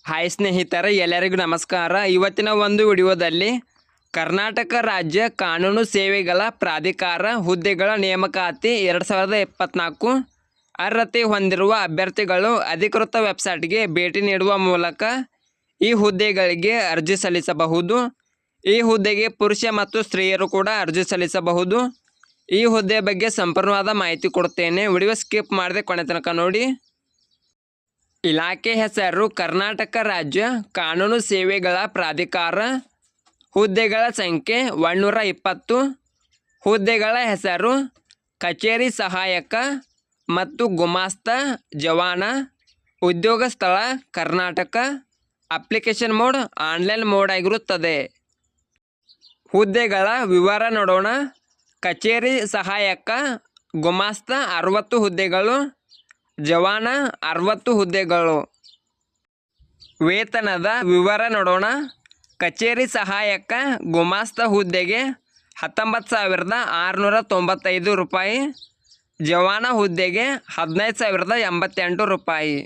Hi ಸ್ನೇಹಿತರೆ, ಎಲ್ಲರಿಗೂ ನಮಸ್ಕಾರ. ಇವತ್ತಿನ ಒಂದು ವಿಡಿಯೋದಲ್ಲಿ ಕರ್ನಾಟಕ ರಾಜ್ಯ ಕಾನೂನು ಸೇವೆಗಳ ಪ್ರಾಧಿಕಾರ ಹುದ್ದೆಗಳ ನೇಮಕಾತಿ 2024 ಅರ್ಹತೆ ಹೊಂದಿರುವ ಅಭ್ಯರ್ಥಿಗಳು ಅಧಿಕೃತ ವೆಬ್ಸೈಟ್ಗೆ ಭೇಟಿ ನೀಡುವ ಮೂಲಕ ಈ ಹುದ್ದೆಗಳಿಗೆ ಅರ್ಜಿ ಸಲ್ಲಿಸಬಹುದು. ಈ ಹುದ್ದೆಗೆ ಪುರುಷ ಮತ್ತು ಸ್ತ್ರೀಯರು ಕೂಡ ಅರ್ಜಿ ಸಲ್ಲಿಸಬಹುದು. ಈ ಹುದ್ದೆ ಬಗ್ಗೆ ಸಂಪೂರ್ಣವಾದ ಮಾಹಿತಿ ಕೊಡ್ತೇನೆ. ವಿಡಿಯೋ ಸ್ಕಿಪ್ ಮಾಡದೆ ಕೊನೆ ತನಕ ನೋಡಿ. ಇಲಾಖೆ ಹೆಸರು ಕರ್ನಾಟಕ ರಾಜ್ಯ ಕಾನೂನು ಸೇವೆಗಳ ಪ್ರಾಧಿಕಾರ. ಹುದ್ದೆಗಳ ಸಂಖ್ಯೆ 120. ಹುದ್ದೆಗಳ ಹೆಸರು ಕಚೇರಿ ಸಹಾಯಕ ಮತ್ತು ಗುಮಾಸ್ತ ಜವಾನ. ಉದ್ಯೋಗ ಸ್ಥಳ Karnataka. Application mode online mode ಆಗಿರುತ್ತದೆ. ಹುದ್ದೆಗಳ ವಿವರ ನೋಡೋಣ. ಕಚೇರಿ ಸಹಾಯಕ ಗುಮಾಸ್ತ 60 ಹುದ್ದೆಗಳು, ಜವಾನ 60 ಹುದ್ದೆಗಳು. ವೇತನದ ವಿವರ ನೋಡೋಣ. ಕಚೇರಿ ಸಹಾಯಕ ಗುಮಾಸ್ತ ಹುದ್ದೆಗೆ 19,695 ರೂಪಾಯಿ, ಜವಾನ ಹುದ್ದೆಗೆ 15,088 ರೂಪಾಯಿ.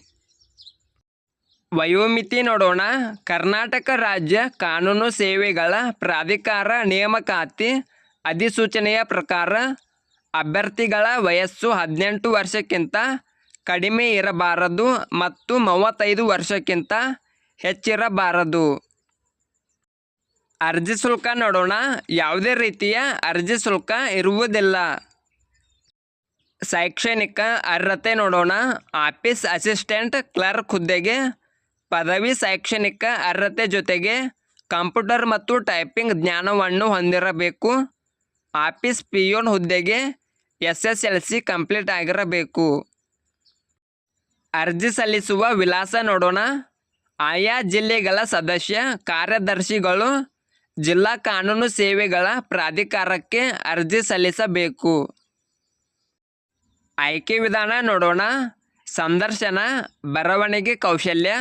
ವಯೋಮಿತಿ ನೋಡೋಣ. ಕರ್ನಾಟಕ ರಾಜ್ಯ ಕಾನೂನು ಸೇವೆಗಳ ಪ್ರಾಧಿಕಾರ ನೇಮಕಾತಿ ಅಧಿಸೂಚನೆಯ ಪ್ರಕಾರ ಅಭ್ಯರ್ಥಿಗಳ ವಯಸ್ಸು 18 ವರ್ಷಕ್ಕಿಂತ ಕಡಿಮೆ ಇರಬಾರದು ಮತ್ತು 35 ವರ್ಷಕ್ಕಿಂತ ಹೆಚ್ಚಿರಬಾರದು. ಅರ್ಜಿ ಶುಲ್ಕ ನೋಡೋಣ. ಯಾವುದೇ ರೀತಿಯ ಅರ್ಜಿ ಶುಲ್ಕ ಇರುವುದಿಲ್ಲ. ಶೈಕ್ಷಣಿಕ ಅರ್ಹತೆ ನೋಡೋಣ. ಆಫೀಸ್ ಅಸಿಸ್ಟೆಂಟ್ ಕ್ಲರ್ಕ್ ಹುದ್ದೆಗೆ ಪದವಿ ಶೈಕ್ಷಣಿಕ ಅರ್ಹತೆ ಜೊತೆಗೆ ಕಂಪ್ಯೂಟರ್ ಮತ್ತು ಟೈಪಿಂಗ್ ಜ್ಞಾನವನ್ನು ಹೊಂದಿರಬೇಕು. ಆಫೀಸ್ ಪಿಯೋನ್ ಹುದ್ದೆಗೆ SSLC ಕಂಪ್ಲೀಟ್ ಆಗಿರಬೇಕು. ಅರ್ಜಿ ಸಲ್ಲಿಸುವ ವಿಳಾಸ ನೋಡೋಣ. ಆಯಾ ಜಿಲ್ಲೆಗಳ ಸದಸ್ಯ ಕಾರ್ಯದರ್ಶಿಗಳು ಜಿಲ್ಲಾ ಕಾನೂನು ಸೇವೆಗಳ ಪ್ರಾಧಿಕಾರಕ್ಕೆ ಅರ್ಜಿ ಸಲ್ಲಿಸಬೇಕು. ಆಯ್ಕೆ ವಿಧಾನ ನೋಡೋಣ. ಸಂದರ್ಶನ, ಬರವಣಿಗೆ ಕೌಶಲ್ಯ,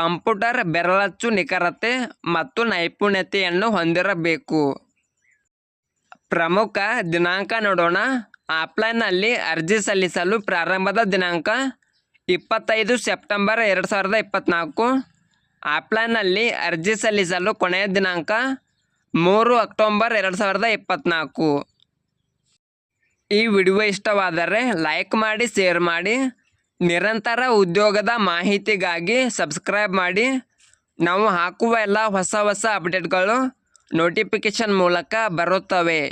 ಕಂಪ್ಯೂಟರ್ ಬೆರಳಚ್ಚು ನಿಖರತೆ ಮತ್ತು ನೈಪುಣ್ಯತೆಯನ್ನು ಹೊಂದಿರಬೇಕು. ಪ್ರಮುಖ ದಿನಾಂಕ ನೋಡೋಣ. ಆಫ್ಲೈನ್ನಲ್ಲಿ ಅರ್ಜಿ ಸಲ್ಲಿಸಲು ಪ್ರಾರಂಭದ ದಿನಾಂಕ 25 ಸೆಪ್ಟೆಂಬರ್ 2024. ಆಫ್ಲೈನ್ನಲ್ಲಿ ಅರ್ಜಿ ಸಲ್ಲಿಸಲು ಕೊನೆಯ ದಿನಾಂಕ 3 ಅಕ್ಟೋಬರ್ 2024. ಈ ವಿಡಿಯೋ ಇಷ್ಟವಾದರೆ ಲೈಕ್ ಮಾಡಿ, ಶೇರ್ ಮಾಡಿ. ನಿರಂತರ ಉದ್ಯೋಗದ ಮಾಹಿತಿಗಾಗಿ ಸಬ್ಸ್ಕ್ರೈಬ್ ಮಾಡಿ. ನಾವು ಹಾಕುವ ಎಲ್ಲ ಹೊಸ ಅಪ್ಡೇಟ್ಗಳು ನೋಟಿಫಿಕೇಷನ್ ಮೂಲಕ ಬರುತ್ತವೆ.